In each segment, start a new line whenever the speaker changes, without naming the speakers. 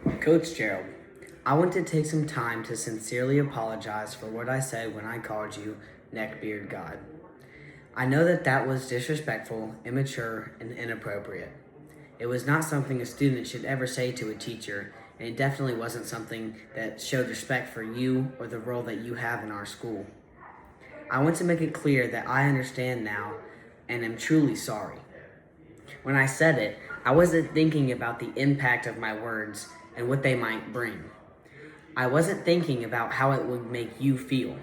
Coach Jerrell, I want to take some time to sincerely apologize for what I said when I called you neckbeard God. I know that was disrespectful, immature, and inappropriate. It was not something a student should ever say to a teacher, and it definitely wasn't something that showed respect for you or the role that you have in our school. I want to make it clear that I understand now and am truly sorry. When I said it, I wasn't thinking about the impact of my words and what they might bring. I wasn't thinking about how it would make you feel,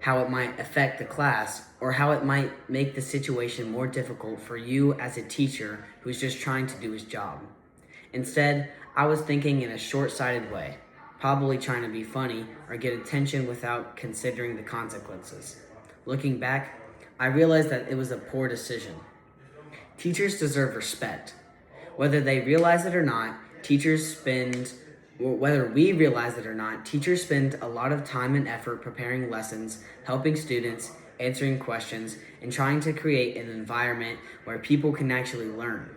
how it might affect the class, or how it might make the situation more difficult for you as a teacher who's just trying to do his job. Instead, I was thinking in a short-sighted way, probably trying to be funny or get attention without considering the consequences. Looking back, I realized that it was a poor decision. Teachers deserve respect. Whether they realize it or not, whether we realize it or not, teachers spend a lot of time and effort preparing lessons, helping students, answering questions, and trying to create an environment where people can actually learn.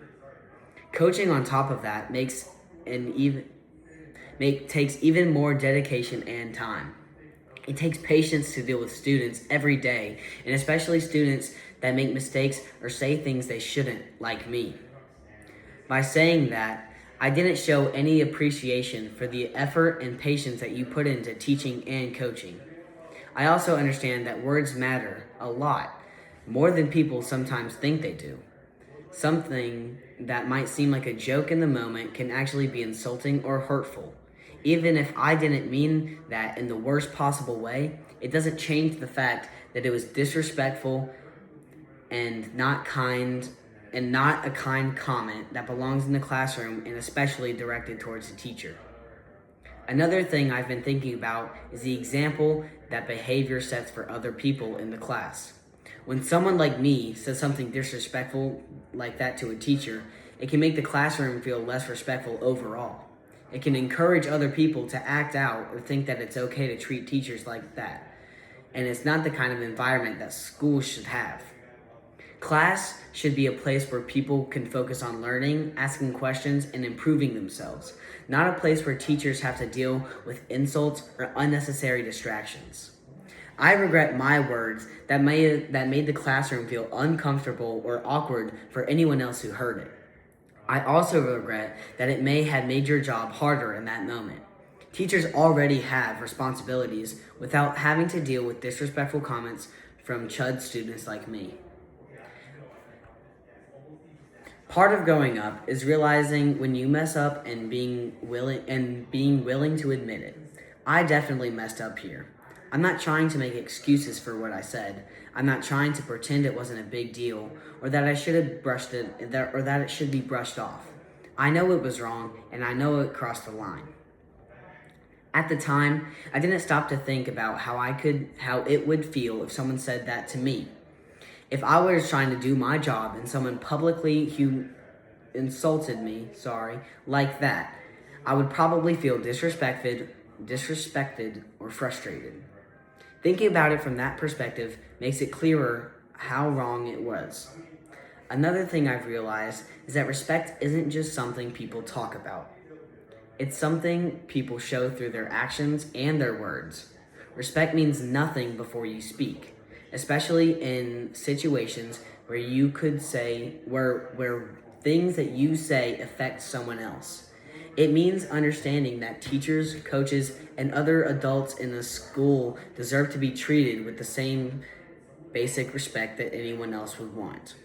Coaching on top of that takes even more dedication and time. It takes patience to deal with students every day, and especially students that make mistakes or say things they shouldn't, like me. By saying that, I didn't show any appreciation for the effort and patience that you put into teaching and coaching. I also understand that words matter a lot, more than people sometimes think they do. Something that might seem like a joke in the moment can actually be insulting or hurtful. Even if I didn't mean that in the worst possible way, it doesn't change the fact that it was disrespectful and not a kind comment that belongs in the classroom and especially directed towards the teacher. Another thing I've been thinking about is the example that behavior sets for other people in the class. When someone like me says something disrespectful like that to a teacher, it can make the classroom feel less respectful overall. It can encourage other people to act out or think that it's okay to treat teachers like that. And it's not the kind of environment that schools should have. Class should be a place where people can focus on learning, asking questions, and improving themselves, not a place where teachers have to deal with insults or unnecessary distractions. I regret my words that made the classroom feel uncomfortable or awkward for anyone else who heard it. I also regret that it may have made your job harder in that moment. Teachers already have responsibilities without having to deal with disrespectful comments from chud students like me. Part of growing up is realizing when you mess up and being willing to admit it. I definitely messed up here. I'm not trying to make excuses for what I said. I'm not trying to pretend it wasn't a big deal or that it should be brushed off. I know it was wrong and I know it crossed the line. At the time, I didn't stop to think about how it would feel if someone said that to me. If I was trying to do my job and someone publicly insulted me, like that, I would probably feel disrespected or frustrated. Thinking about it from that perspective makes it clearer how wrong it was. Another thing I've realized is that respect isn't just something people talk about. It's something people show through their actions and their words. Respect means nothing before you speak, especially in situations where things that you say affect someone else. It means understanding that teachers, coaches, and other adults in the school deserve to be treated with the same basic respect that anyone else would want.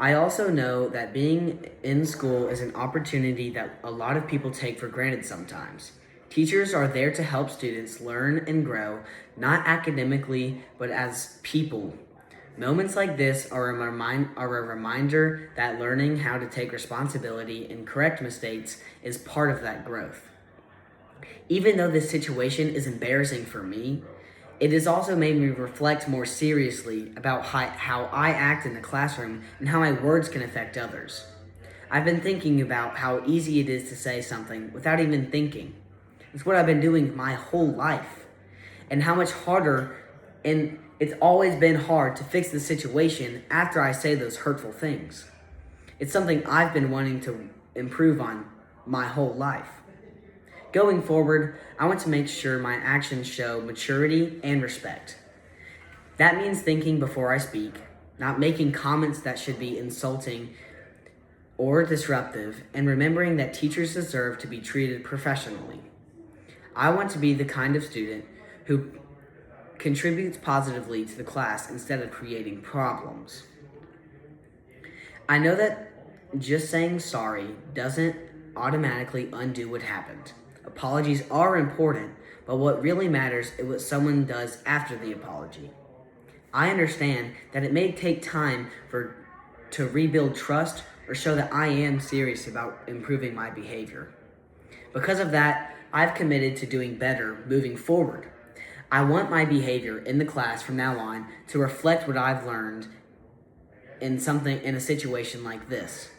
I also know that being in school is an opportunity that a lot of people take for granted sometimes. Teachers are there to help students learn and grow, not academically, but as people. Moments like this are a reminder that learning how to take responsibility and correct mistakes is part of that growth. Even though this situation is embarrassing for me, it has also made me reflect more seriously about how I act in the classroom and how my words can affect others. I've been thinking about how easy it is to say something without even thinking. It's what I've been doing my whole life. And how much harder, and it's always been hard to fix the situation after I say those hurtful things. It's something improve on my whole life. Going forward, I want to make sure my actions show maturity and respect. That means thinking before I speak, not making comments that should be insulting or disruptive, and remembering that teachers deserve to be treated professionally. I want to be the kind of student who contributes positively to the class instead of creating problems. I know that just saying sorry doesn't automatically undo what happened. Apologies are important, but what really matters is what someone does after the apology. I understand that it may take time to rebuild trust or show that I am serious about improving my behavior. Because of that, I've committed to doing better moving forward. I want my behavior in the class from now on to reflect what I've learned in a situation like this.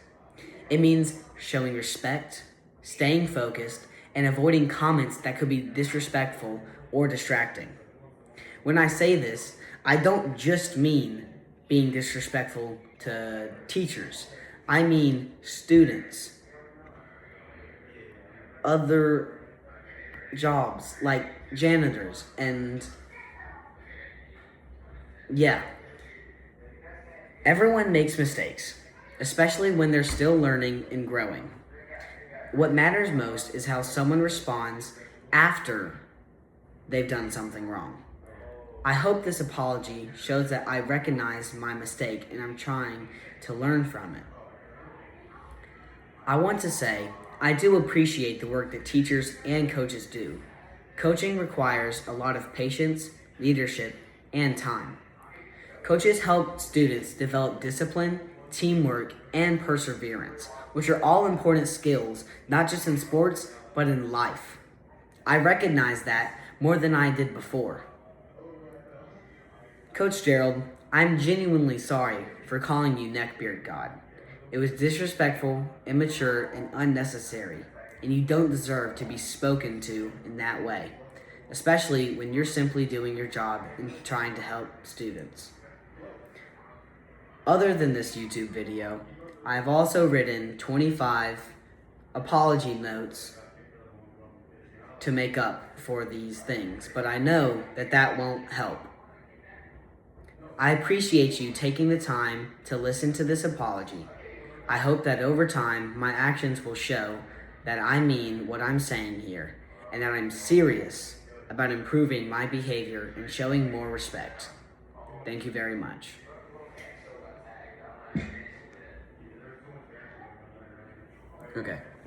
It means showing respect, staying focused, and avoiding comments that could be disrespectful or distracting. When I say this, I don't just mean being disrespectful to teachers. I mean students, other jobs like janitors, and yeah. Everyone makes mistakes, especially when they're still learning and growing. What matters most is how someone responds after they've done something wrong. I hope this apology shows that I recognize my mistake and I'm trying to learn from it. I want to say, I do appreciate the work that teachers and coaches do. Coaching requires a lot of patience, leadership, and time. Coaches help students develop discipline, teamwork, and perseverance, which are all important skills, not just in sports, but in life. I recognize that more than I did before. Coach Jerrell, I'm genuinely sorry for calling you Neckbeard God. It was disrespectful, immature, and unnecessary, and you don't deserve to be spoken to in that way, especially when you're simply doing your job and trying to help students. Other than this YouTube video, I have also written 25 apology notes to make up for these things, but I know that that won't help. I appreciate you taking the time to listen to this apology. I hope that over time, my actions will show that I mean what I'm saying here, and that I'm serious about improving my behavior and showing more respect. Thank you very much. Okay.